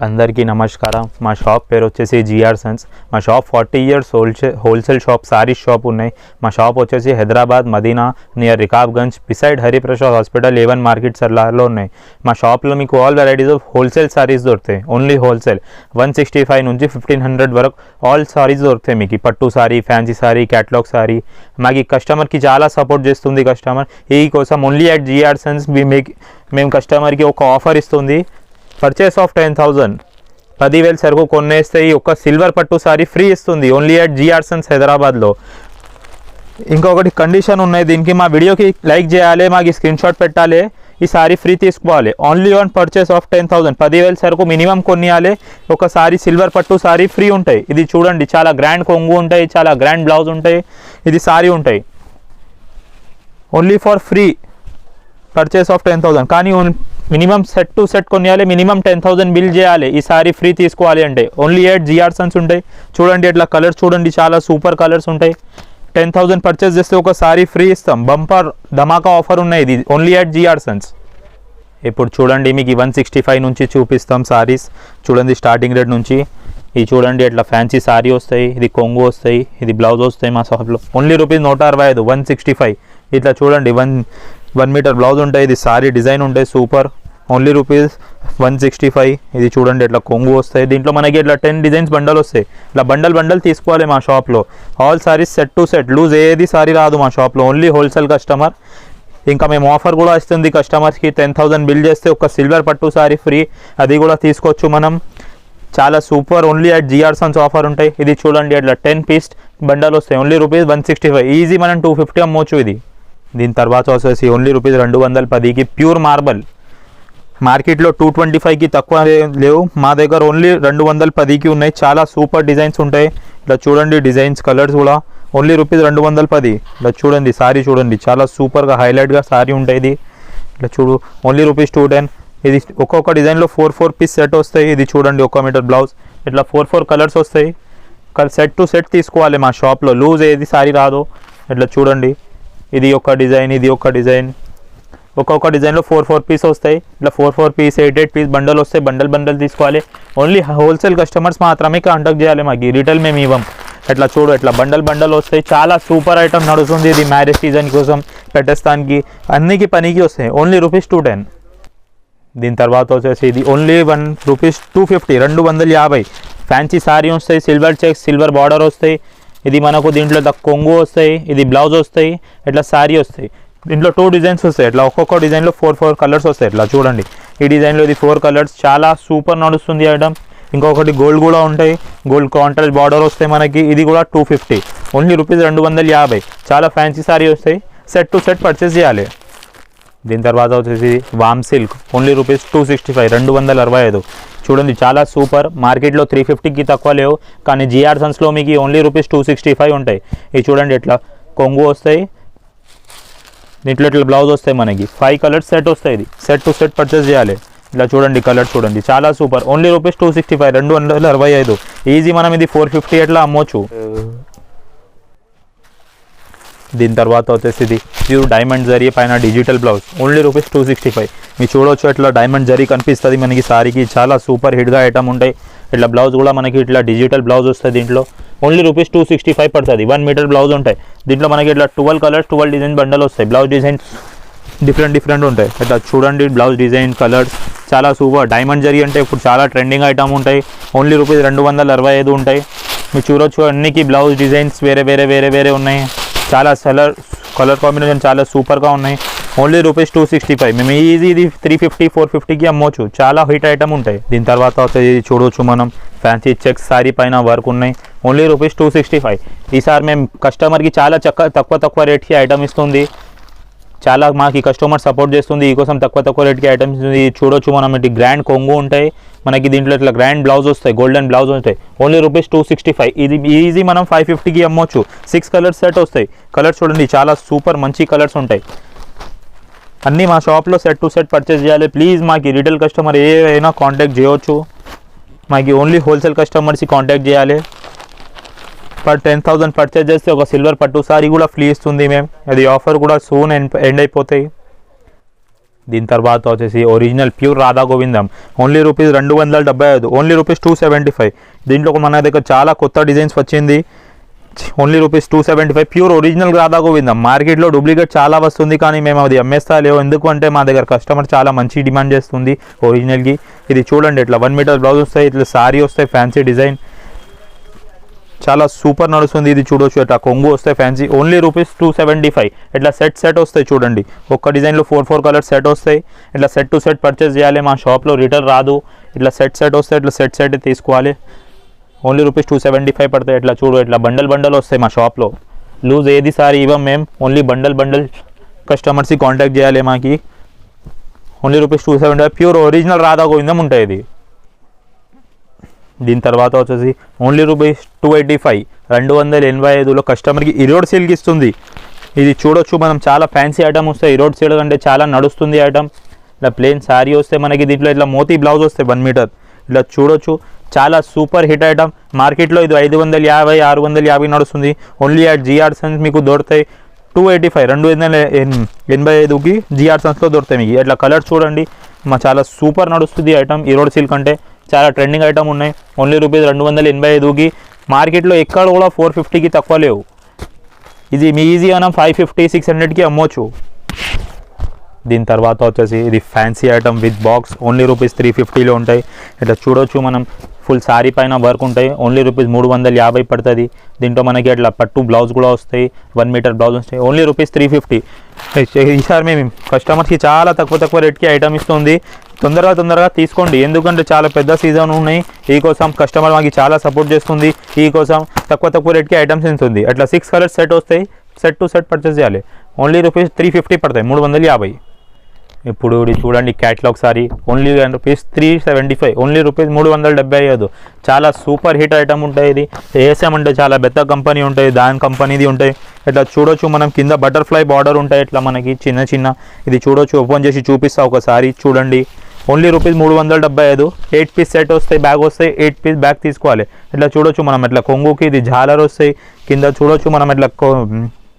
అందరికీ నమస్కారం. మా షాప్ పేరు వచ్చేసి జిఆర్ సన్స్. మా shop 40 years wholesale shop, sarees shop ఉన్నాయి. మా షాప్ వచ్చేసి Hyderabad Madina near Rikabganj beside Hariprasad hospital A one market సర్లాలో ఉన్నాయి. మా షాప్లో మీకు all varieties of wholesale sarees దొరుకుతాయి. ఓన్లీ హోల్సేల్ 165 నుంచి 1500 వరకు ఆల్ సారీస్ దొరుకుతాయి మీకు. పట్టు sorry, fancy sorry, catalogue sorry. మాకు కస్టమర్కి చాలా సపోర్ట్ చేస్తుంది కస్టమర్. ఈ కోసం ఓన్లీ అట్ జిఆర్ సన్స్ మేము కస్టమర్కి ఒక ఆఫర్ ఇస్తుంది. పర్చేస్ ఆఫ్ 10,000 10,000 సరుకు కొనేస్తే ఒక సిల్వర్ పట్టు సారీ ఫ్రీ ఇస్తుంది. ఓన్లీ అట్ జిఆర్ సన్స్ హైదరాబాద్లో. ఇంకొకటి కండిషన్ ఉన్నాయి దీనికి, మా వీడియోకి లైక్ చేయాలి, మాకు స్క్రీన్ షాట్ పెట్టాలి, ఈ సారీ ఫ్రీ తీసుకోవాలి. ఓన్లీ ఆన్ పర్చేస్ ఆఫ్ 10,000 10,000 సరుకు మినిమం కొనియాలి. ఒక సారీ సిల్వర్ పట్టు సారీ ఫ్రీ ఉంటాయి. ఇది చూడండి, చాలా గ్రాండ్ కొంగు ఉంటాయి, చాలా గ్రాండ్ బ్లౌజ్ ఉంటాయి, ఇది సారీ ఉంటాయి. Only for free purchase of 10,000. కానీ మినిమం సెట్ టు సెట్ కొనియాలి, మినిమం 10,000 బిల్ చేయాలి ఈ సారీ ఫ్రీ తీసుకోవాలి అంటే. ఓన్లీ ఎట్ జిఆర్ సన్స్ ఉంటాయి. చూడండి ఇట్లా కలర్స్ చూడండి, చాలా సూపర్ కలర్స్ ఉంటాయి. 10,000 పర్చేస్ చేస్తే ఒక సారీ ఫ్రీ ఇస్తాం. బంపర్ ధమాకా ఆఫర్ ఉన్నాయి ఇది, ఓన్లీ ఎట్ జిఆర్ సన్స్. ఇప్పుడు చూడండి మీకు 165 నుంచి చూపిస్తాం సారీస్. చూడండి స్టార్టింగ్ రేట్ నుంచి. ఇది చూడండి ఇట్లా ఫ్యాన్సీ సారీ వస్తాయి, ఇది కొంగు వస్తాయి, ఇది బ్లౌజ్ వస్తాయి మా షాప్లో. Only rupees 165, 165. ఇట్లా చూడండి 1 మీటర్ బ్లౌజ్ ఉంటాయి, ఇది సారీ డిజైన్ ఉంటాయి సూపర్. Only rupees 165. ఇది చూడండి ఇట్లా కొంగు వస్తాయి. దీంట్లో మనకి ఇట్లా 10 డిజైన్స్ బండల్ వస్తాయి. ఇట్లా బండల్ తీసుకోవాలి మా షాప్లో. All saris set to set, loose ఏది సారీ రాదు మా షాప్లో. Only wholesale customer. ఇంకా మేము ఆఫర్ కూడా ఇస్తుంది కస్టమర్స్కి. 10,000 బిల్ చేస్తే ఒక సిల్వర్ పట్టు సారీ ఫ్రీ, అది కూడా తీసుకోవచ్చు మనం. చాలా super, only at GR sons offer ఉంటాయి. ఇది చూడండి ఇట్లా 10 పీస్ బండల్ వస్తాయి. Only rupees 165. ఈజీ మనం 250 అమ్మవచ్చు ఇది. దీని తర్వాత వచ్చేసి ఓన్లీ రూపీస్ 210కి ప్యూర్ మార్బల్. మార్కెట్లో 225కి తక్కువ లేవు, మా దగ్గర ఓన్లీ 210కి ఉన్నాయి. చాలా సూపర్ డిజైన్స్ ఉంటాయి. ఇట్లా చూడండి డిజైన్స్, కలర్స్ కూడా. Only rupees 210. ఇట్లా చూడండి సారీ చూడండి, చాలా సూపర్గా హైలైట్గా సారీ ఉంటుంది ఇది. ఇట్లా చూడు, ఓన్లీ రూపీస్ 210. ఇది ఒక్కొక్క డిజైన్లో 4 పీస్ సెట్ వస్తాయి. ఇది చూడండి 1 మీటర్ బ్లౌజ్, ఇట్లా 4 కలర్స్ వస్తాయి. సెట్ టు సెట్ తీసుకోవాలి మా షాప్లో, లూజ్ ఏది సారీ రాదు. ఇట్లా చూడండి, ఇది ఒక డిజైన్, ఇది ఒక డిజైన్. ఒక్కొక్క డిజైన్లో 4 పీస్ వస్తాయి. ఇట్లా 4 పీస్ 8 పీస్ బండల్ వస్తాయి. బండల్ తీసుకోవాలి. ఓన్లీ హోల్సేల్ కస్టమర్స్ మాత్రమే కాంటాక్ట్ చేయాలి మాకు, రీటైల్ మేము ఇవ్వం. ఇట్లా చూడు, ఇట్లా బండల్ వస్తాయి. చాలా సూపర్ ఐటమ్ నడుస్తుంది ఇది. మ్యారేజ్ సీజన్ కోసం పెట్టేస్తానికి అన్నికి పనికి వస్తాయి. Only rupees 210. దీని తర్వాత వచ్చేసి ఇది ఓన్లీ రూపీస్ 250, 250. ఫ్యాన్సీ సారీ వస్తాయి, సిల్వర్ చెక్స్, సిల్వర్ బార్డర్ వస్తాయి. ఇది మనకు దీంట్లో కొంగు వస్తాయి, ఇది బ్లౌజ్ వస్తాయి, ఇట్లా సారీ వస్తాయి. దీంట్లో 2 డిజైన్స్ వస్తాయి. ఇట్లా ఒక్కొక్క డిజైన్లో 4 కలర్స్ వస్తాయి. ఇట్లా చూడండి, ఈ డిజైన్లో ఇది 4 కలర్స్. చాలా సూపర్ నడుస్తుంది ఐటమ్. ఇంకొకటి గోల్డ్ కూడా ఉంటాయి, గోల్డ్ కాంట్రాస్ట్ బార్డర్ వస్తాయి మనకి. ఇది కూడా 250. Only rupees 250. చాలా ఫ్యాన్సీ సారీ వస్తాయి. సెట్ టు సెట్ పర్చేస్ చేయాలి. దీని తర్వాత వచ్చేసి వామ్ సిల్క్. Only rupees 265, 265. చూడండి చాలా సూపర్. మార్కెట్లో 350కి తక్కువ లేవు, కానీ జిఆర్ సన్స్లో మీకు ఓన్లీ రూపీస్ 265 ఉంటాయి. ఇది చూడండి ఇట్లా కొంగు వస్తాయి, దీంట్లో ఇట్లా బ్లౌజ్ వస్తాయి మనకి. 5 కలర్స్ సెట్ వస్తాయి. ఇది సెట్ టు సెట్ పర్చేస్ చేయాలి. ఇలా చూడండి కలర్ చూడండి, చాలా సూపర్. Only rupees 265, 265. ఈజీ మనం ఇది 450 అట్లా అమ్మవచ్చు. దీని తర్వాత వచ్చేసి ఇది ప్యూర్ డైమండ్ జరీ పైన డిజిటల్ బ్లౌజ్. Only rupees 265. మీరు చూడవచ్చు ఇట్లా డైమండ్ జరీ కనిపిస్తుంది మనకి సారీకి. చాలా సూపర్ హిట్గా ఐటమ్ ఉంటాయి. ఇట్లా బ్లౌజ్ కూడా మనకి ఇట్లా డిజిటల్ బ్లౌజ్ వస్తుంది దీంట్లో. ఓన్లీ రూపీస్ 265 పడుతుంది. 1 మీటర్ బ్లౌజ్ ఉంటాయి. దీంట్లో మనకి ఇట్లా 12 కలర్స్, 12 డిజైన్ బండల్ వస్తాయి. బ్లౌజ్ డిజైన్స్ డిఫరెంట్ ఉంటాయి. ఇట్లా చూడండి బ్లౌజ్ డిజైన్, కలర్స్ చాలా సూపర్. డైమండ్ జరీ అంటే ఇప్పుడు చాలా ట్రెండింగ్ ఐటమ్ ఉంటాయి. ఓన్లీ రూపీస్ 265 ఉంటాయి. మీరు చూడొచ్చు అన్నికి బ్లౌజ్ డిజైన్స్ వేరే ఉన్నాయి. చాలా కలర్ కాంబినేషన్ చాలా సూపర్గా ఉన్నాయి. Only rupees 265. మేము ఈజీ ఇది 350, 450కి అమ్మవచ్చు. చాలా హిట్ ఐటమ్ ఉంటాయి. దీని తర్వాత వచ్చేది చూడవచ్చు మనం ఫ్యాన్సీ చెక్స్ సారీ పైన వర్క్ ఉన్నాయి. Only rupees 265. ఈసారి మేము కస్టమర్కి చాలా తక్కువ రేట్కి ఐటమ్ ఇస్తుంది. చాలా మాకు ఈ కస్టమర్ సపోర్ట్ చేస్తుంది. ఈ కోసం తక్కువ రేట్కి ఐటమ్స్ ఇస్తుంది. చూడొచ్చు మనం ఇటు గ్రాండ్ కొంగు ఉంటాయి మనకి. దీంట్లో ఇట్లా గ్రాండ్ బ్లౌజ్ వస్తాయి, గోల్డెన్ బ్లౌజ్ ఉంటాయి. Only rupees 265. ఇది ఈజీ మనం 550కి అమ్మవచ్చు. 6 కలర్స్ సెట్ వస్తాయి. కలర్స్ చూడండి చాలా సూపర్ మంచి కలర్స్ ఉంటాయి. అన్నీ మా షాప్లో సెట్ టు సెట్ పర్చేస్ చేయాలి. ప్లీజ్ మాకు రీటైల్ కస్టమర్ ఏమైనా కాంటాక్ట్ చేయవచ్చు. మాకు ఓన్లీ హోల్సేల్ కస్టమర్స్కి కాంటాక్ట్ చేయాలి. पर 10,000 పర్చేజ్ చేస్తే ఒక సిల్వర్ పట్టు సారీ కూడా ఫ్రీ ఇస్తుంది మేము. అది ఆఫర్ కూడా సూన్ ఎండ్ అయిపోతాయి. దీని తర్వాత వచ్చేసి original pure Radha Govindam only rupees 275, only rupees 275. దీంట్లో మన దగ్గర చాలా కొత్త డిజైన్స్ వచ్చింది. Only rupees 275 pure original Radha Govindam. మార్కెట్లో డూప్లికేట్ చాలా వస్తుంది కానీ మేము అది అమ్మేస్తా లేవు, ఎందుకంటే మా దగ్గర కస్టమర్ చాలా మంచి డిమాండ్ చేస్తుంది ఒరిజినల్కి. ఇది చూడండి, ఇట్లా 1 మీటర్ బ్లౌజ్ వస్తాయి, ఇట్లా సారీ వస్తాయి, ఫ్యాన్సీ డిజైన్ చాలా సూపర్ నడుస్తుంది. ఇది చూడొచ్చు, ఇట్లా కొంగు వస్తాయి ఫ్యాన్సీ, ఓన్లీ రూపీస్ 275. ఇట్లా సెట్ వస్తాయి చూడండి, ఒక్క డిజైన్లో 4 కలర్స్ సెట్ వస్తాయి. ఇట్లా సెట్ టు సెట్ పర్చేస్ చేయాలి, మా షాప్లో రిటర్న్ రాదు. ఇట్లా సెట్ వస్తాయి, ఇట్లా సెట్ తీసుకోవాలి. ఓన్లీ రూపీస్ 275 పడతాయి. ఇట్లా చూడు, ఇట్లా బండల్ వస్తాయి మా షాప్లో. లూజ్ ఏది సారీ ఇవ్వం మేము, ఓన్లీ బండల్ కస్టమర్స్కి కాంటాక్ట్ చేయాలి మాకి. Only rupees 275 pure original Radha Govindam ఉంటాయి ఇది. దీని తర్వాత వచ్చేసి ఓన్లీ రూపీస్ 285, 285లో కస్టమర్కి ఇరోడ్ సిల్క్ ఇస్తుంది. ఇది చూడొచ్చు మనం, చాలా ఫ్యాన్సీ ఐటమ్ వస్తాయి. ఇరోడ్ సిల్క్ అంటే చాలా నడుస్తుంది ఐటమ్. ఇలా ప్లెయిన్ శారీ వస్తే మనకి, దీంట్లో ఇట్లా మోతీ బ్లౌజ్ వస్తాయి 1 మీటర్. ఇట్లా చూడొచ్చు, చాలా సూపర్ హిట్ ఐటమ్. మార్కెట్లో ఇది 550, 650 నడుస్తుంది. ఓన్లీ అట్ జిఆర్ సన్స్ మీకు దొరుకుతాయి 285, 285కి జిఆర్ సన్స్లో దొరుకుతాయి మీకు. ఇట్లా కలర్ చూడండి, మా చాలా సూపర్ నడుస్తుంది ఐటమ్. ఇరోడ్ సిల్క్ అంటే చాలా ట్రెండింగ్ ఐటమ్ ఉన్నాయి. ఓన్లీ రూపీస్ 285కి. మార్కెట్లో ఎక్కడ కూడా 450కి తక్కువ లేవు. ఇది మీ ఈజీ మనం 550, 600కి అమ్మవచ్చు. దీని తర్వాత వచ్చేసి ఇది fancy item with box, only rupees 350లో ఉంటాయి. ఇట్లా చూడొచ్చు మనం, ఫుల్ శారీ పైన వర్క్ ఉంటాయి. ఓన్లీ రూపీస్ 350 పడుతుంది. దీంట్లో మనకి అట్లా పట్టు బ్లౌజ్ కూడా వస్తాయి, 1 మీటర్ బ్లౌజ్ వస్తాయి. Only rupees 350. ఈసారి మేము కస్టమర్స్కి చాలా తక్కువ రేట్కి ఐటమ్ ఇస్తుంది. తొందరగా తీసుకోండి, ఎందుకంటే చాలా పెద్ద సీజన్ ఉన్నాయి. ఈ కోసం కస్టమర్ మాకు చాలా సపోర్ట్ చేస్తుంది. ఈ కోసం తక్కువ రేట్కి ఐటమ్స్ ఇస్తుంది. అట్లా 6 కలర్స్ సెట్ వస్తాయి, సెట్ టు సెట్ పర్చేస్ చేయాలి. ఓన్లీ రూపీస్ 350 పడతాయి, 350. ఇప్పుడు ఇది చూడండి, catalogue sorry only rupees 375, only rupees 375. చాలా సూపర్ హిట్ ఐటమ్ ఉంటాయి. ఇది ఏఎస్ఎం అంటే చాలా పెద్ద కంపెనీ ఉంటాయి, దాని కంపెనీది ఉంటాయి. ఇట్లా చూడొచ్చు మనం, కింద బటర్ఫ్లై బార్డర్ ఉంటాయి ఇట్లా మనకి చిన్న. ఇది చూడొచ్చు, ఓపెన్ చేసి చూపిస్తా ఒకసారి చూడండి. ఓన్లీ రూపీస్ 375, 8 పీస్ సెట్ వస్తాయి, బ్యాగ్ వస్తాయి, 8 పీస్ బ్యాగ్ తీసుకోవాలి. ఇట్లా చూడొచ్చు మనం, ఇట్లా కొంగుకి ఇది జాలర్ వస్తాయి. కింద చూడొచ్చు మనం, ఇట్లా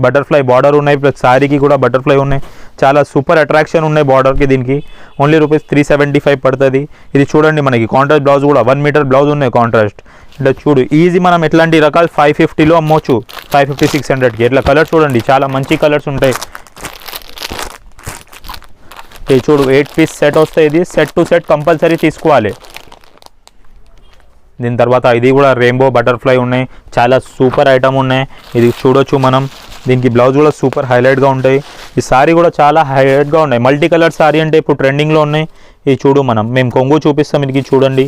బటర్ఫ్లై బార్డర్ ఉన్నాయి, ప్లస్ శారీకి కూడా బటర్ఫ్లై ఉన్నాయి. చాలా సూపర్ అట్రాక్షన్ ఉన్నాయి బార్డర్కి దీనికి. ఓన్లీ రూపీస్ 375 పడుతుంది. ఇది చూడండి, మనకి కాంట్రాస్ట్ బ్లౌజ్ కూడా 1 మీటర్ బ్లౌజ్ ఉన్నాయి కాంట్రాస్ట్. ఇట్లా చూడు, ఈజీ మనం ఎట్లాంటి రకాలు 550లో అమ్మవచ్చు, 550, 600కి. ఇట్లా కలర్ చూడండి, చాలా మంచి కలర్స్ ఉంటాయి. ఇది చూడు, 8 పీస్ సెట్ వస్తాయి. ఇది సెట్ టు సెట్ కంపల్సరీ తీసుకోవాలి. దీని తర్వాత ఇది కూడా రెయిన్బో బటర్ఫ్లై ఉన్నాయి, చాలా సూపర్ ఐటమ్ ఉన్నాయి. ఇది చూడొచ్చు మనం, దీనికి బ్లౌజ్ కూడా సూపర్ హైలైట్గా ఉంటాయి. ఈ సారీ కూడా చాలా హైలైట్గా ఉన్నాయి. మల్టీ కలర్ సారీ అంటే ఇప్పుడు ట్రెండింగ్లో ఉన్నాయి. ఇది చూడు మనం, మేము కొంగు చూపిస్తాం మీకు చూడండి.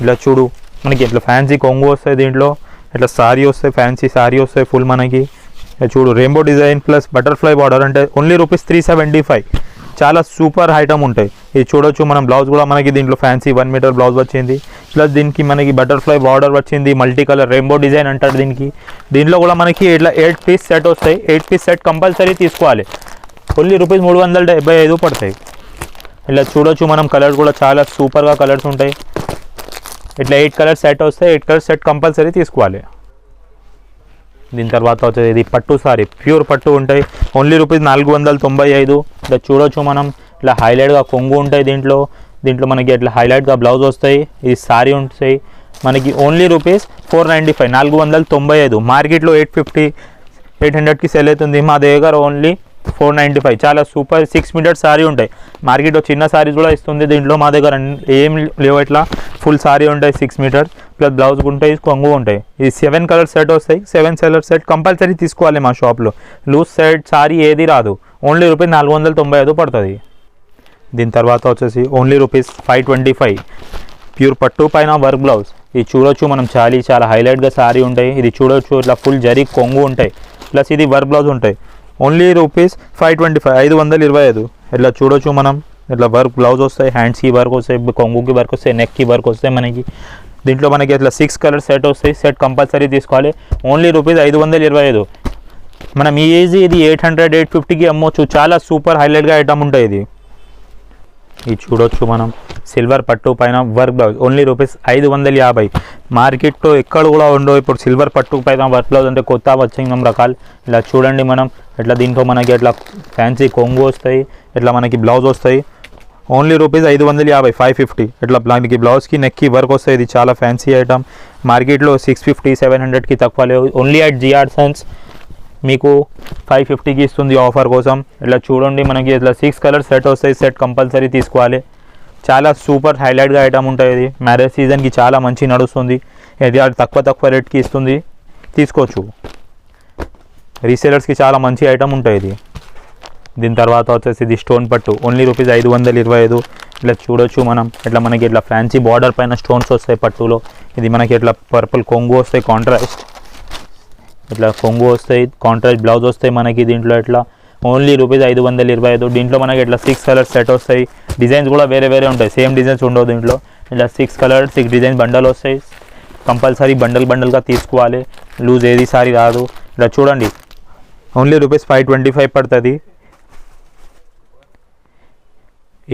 ఇలా చూడు, మనకి ఇట్లా ఫ్యాన్సీ కొంగు వస్తాయి, దీంట్లో ఇట్లా సారీ వస్తాయి, ఫ్యాన్సీ సారీ వస్తాయి ఫుల్ మనకి. చూడు, rainbow design plus butterfly border అంటే ఓన్లీ రూపీస్ 375. చాలా సూపర్ ఐటమ్ ఉంటాయి. ఇది చూడొచ్చు మనం, బ్లౌజ్ కూడా మనకి దీంట్లో ఫ్యాన్సీ 1 మీటర్ బ్లౌజ్ వచ్చింది, ప్లస్ దీనికి మనకి బటర్ఫ్లై బార్డర్ వచ్చింది, మల్టీ కలర్ రెయిన్బో డిజైన్ అంటారు దీనికి. దీంట్లో కూడా మనకి ఇట్లా 8 పీస్ సెట్ వస్తాయి. 8 పీస్ సెట్ కంపల్సరీ తీసుకోవాలి. ఓన్లీ రూపీస్ 375 పడతాయి. ఇలా చూడొచ్చు మనం, కలర్స్ కూడా చాలా సూపర్గా కలర్స్ ఉంటాయి. ఇట్లా 8 కలర్స్ సెట్ వస్తాయి, 8 కలర్స్ సెట్ కంపల్సరీ తీసుకోవాలి. దీని తర్వాత వచ్చేది ఇది పట్టు సారీ, ప్యూర్ పట్టు ఉంటాయి. Only rupees 495. ఇట్లా చూడొచ్చు మనం, ఇట్లా హైలైట్గా కొంగు ఉంటాయి దీంట్లో మనకి ఇట్లా హైలైట్గా బ్లౌజ్ వస్తాయి. ఇది సారీ ఉంటాయి మనకి. Only rupees 495, 495. మార్కెట్లో 850, 800కి సెల్ అవుతుంది, మా దగ్గర ఓన్లీ 495. చాలా సూపర్ 6 మీటర్ సారీ ఉంటాయి. మార్కెట్లో చిన్న సారీస్ కూడా ఇస్తుంది దీంట్లో, మా దగ్గర ఏం లేవు. ఇట్లా ఫుల్ సారీ ఉంటాయి 6 మీటర్, ప్లస్ బ్లౌజ్ ఉంటాయి, కొంగు ఉంటాయి. ఇది 7 కలర్ సెట్ వస్తాయి. 7 కలర్ సెట్ కంపల్సరీ తీసుకోవాలి మా షాప్లో. లూజ్ సెట్ సారీ ఏది రాదు. ఓన్లీ రూపీస్ 495 పడుతుంది. దీని తర్వాత వచ్చేసి ఓన్లీ రూపీస్ 525 ప్యూర్ పట్టు పైన వర్క్ బ్లౌజ్. ఇది చూడొచ్చు మనం, చాలా హైలైట్గా సారీ ఉంటాయి. ఇది చూడొచ్చు, ఇట్లా ఫుల్ జరీ కొంగు ఉంటాయి, ప్లస్ ఇది వర్క్ బ్లౌజ్ ఉంటాయి. Only rupees 525, 525. ఇట్లా చూడొచ్చు మనం, ఇట్లా వర్క్ బ్లౌజ్ వస్తాయి, హ్యాండ్స్కి వర్క్ వస్తాయి, కొంగుకి వర్క్ వస్తాయి, నెక్కి వర్క్ వస్తాయి మనకి. దీంట్లో మనకి ఇట్లా 6 కలర్ సెట్ వస్తాయి. సెట్ కంపల్సరీ తీసుకోవాలి. Only rupees 525. మనం ఈజీ ఇది 800, 850కి అమ్మవచ్చు. చాలా సూపర్ హైలైట్గా ఐటమ్ ఉంటాయి ఇది. ఇది చూడొచ్చు మనం, సిల్వర్ పట్టు పైన వర్క్ బ్లౌజ్. Only rupees 550. మార్కెట్లో ఎక్కడ కూడా ఉండవు ఇప్పుడు సిల్వర్ పట్టు పైన వర్క్ బ్లౌజ్ అంటే, కొత్త వచ్చిన రకాలు. ఇలా చూడండి మనం, ఇట్లా దీంట్లో మనకి ఇట్లా ఫ్యాన్సీ కొంగు వస్తాయి, ఇట్లా మనకి బ్లౌజ్ వస్తాయి. Only rupees 550, 550. ఇట్లా మీకు బ్లౌజ్కి నెక్కి వర్క్ వస్తుంది. ఇది చాలా ఫ్యాన్సీ ఐటమ్. మార్కెట్లో 650, 700కి తక్కువ లేవు. ఓన్లీ అట్ జిఆర్ సన్స్ మీకు 550కి ఇస్తుంది ఆఫర్ కోసం. ఇట్లా చూడండి, మనకి ఇట్లా 6 కలర్ సెట్ వస్తాయి. సెట్ కంపల్సరీ తీసుకోవాలి. చాలా సూపర్ హైలైట్గా ఐటమ్ ఉంటుంది. ఇది మ్యారేజ్ సీజన్కి చాలా మంచి నడుస్తుంది. ఇది తక్కువ రేట్కి ఇస్తుంది, తీసుకోవచ్చు. రీసేలర్స్కి చాలా మంచి ఐటమ్ ఉంటుంది ఇది. దీని తర్వాత వచ్చేసి ఇది స్టోన్ పట్టు, ఓన్లీ రూపీస్ 525. ఇట్లా చూడొచ్చు మనం. ఇట్లా మనకి ఇట్లా ఫ్యాన్సీ బార్డర్ పైన స్టోన్స్ వస్తాయి పట్టులో. ఇది మనకి ఇట్లా పర్పుల్ కొంగు వస్తాయి, కాంట్రాస్ట్. ఇట్లా కొంగు వస్తాయి, కాంట్రాస్ట్ బ్లౌజ్ వస్తాయి మనకి దీంట్లో. ఇట్లా ఓన్లీ రూపీస్ 525. దీంట్లో మనకి ఇట్లా 6 కలర్స్ సెట్ వస్తాయి. డిజైన్స్ కూడా వేరే ఉంటాయి, సేమ్ డిజైన్స్ ఉండవు దీంట్లో. ఇట్లా 6 కలర్ 6 డిజైన్స్ బండల్ వస్తాయి. కంపల్సరీ బండల్గా తీసుకోవాలి, లూజ్ ఏది సారీ రాదు. ఇట్లా చూడండి, ఓన్లీ రూపీస్ 525 పడుతుంది.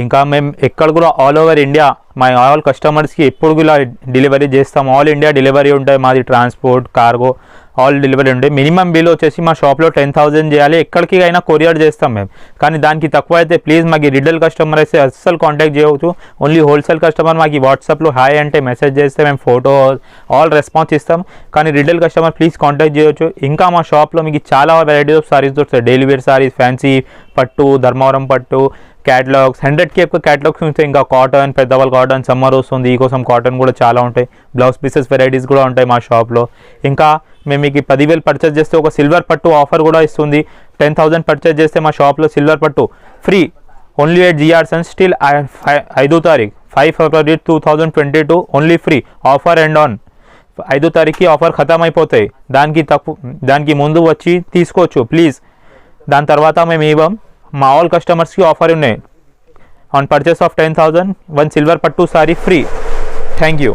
ఇంకా మేము ఎక్కడ కూడా ఆల్ ఓవర్ ఇండియా మా ఆల్ కస్టమర్స్కి ఎప్పుడు ఇలా డెలివరీ చేస్తాం. ఆల్ ఇండియా డెలివరీ ఉంటాయి మాది. ట్రాన్స్పోర్ట్, కార్గో ఆల్ డెలివరీ ఉంటాయి. మినిమం బిల్ వచ్చేసి మా షాప్లో 10,000 చేయాలి. ఎక్కడికి అయినా కొరియర్ చేస్తాం మేము. కానీ దానికి తక్కువ అయితే ప్లీజ్ మాకు రిటైల్ కస్టమర్ అయితే అస్సలు కాంటాక్ట్ చేయవచ్చు. ఓన్లీ హోల్సేల్ కస్టమర్ మాకు వాట్సాప్లో హాయ్ అంటే మెసేజ్ చేస్తే మేము ఫోటో ఆల్ రెస్పాన్స్ ఇస్తాం. కానీ రిటైల్ కస్టమర్ ప్లీజ్ కాంటాక్ట్ చేయవచ్చు. ఇంకా మా షాప్లో మీకు చాలా వెరైటీస్ ఆఫ్ సారీస్ దొరుకుతాయి. డైలీ వేర్ సారీస్, ఫ్యాన్సీ పట్టు, ధర్మవరం పట్టు, క్యాటలాగ్స్ 100కి ఎక్కువ క్యాటలాగ్స్ ఉంటాయి. ఇంకా కాటన్, పెద్దవాళ్ళ కాటన్, సమ్మర్ వస్తుంది, ఈ కోసం కాటన్ కూడా చాలా ఉంటాయి. బ్లౌజ్ పీసెస్ వెరైటీస్ కూడా ఉంటాయి మా షాప్లో. ఇంకా మేము మీకు 10,000 పర్చేస్ చేస్తే ఒక సిల్వర్ పట్టు ఆఫర్ కూడా ఇస్తుంది. 10,000 పర్చేస్ చేస్తే మా షాప్లో సిల్వర్ పట్టు free. Only at GR Sons still 5 తారీఖు 5 February 2022 only free offer end on. 5 తారీఖుకి ఆఫర్ ఖతం అయిపోతాయి. దానికి ముందు వచ్చి తీసుకోవచ్చు ప్లీజ్. దాని తర్వాత మేము ఇవ్వం. మా ఆల్ కస్టమర్స్కి ఆఫర్ ఉన్నాయి. ఆన్ పర్చేస్ ఆఫ్ 10,000 1 సిల్వర్ పట్టు సారీ ఫ్రీ. Thank you.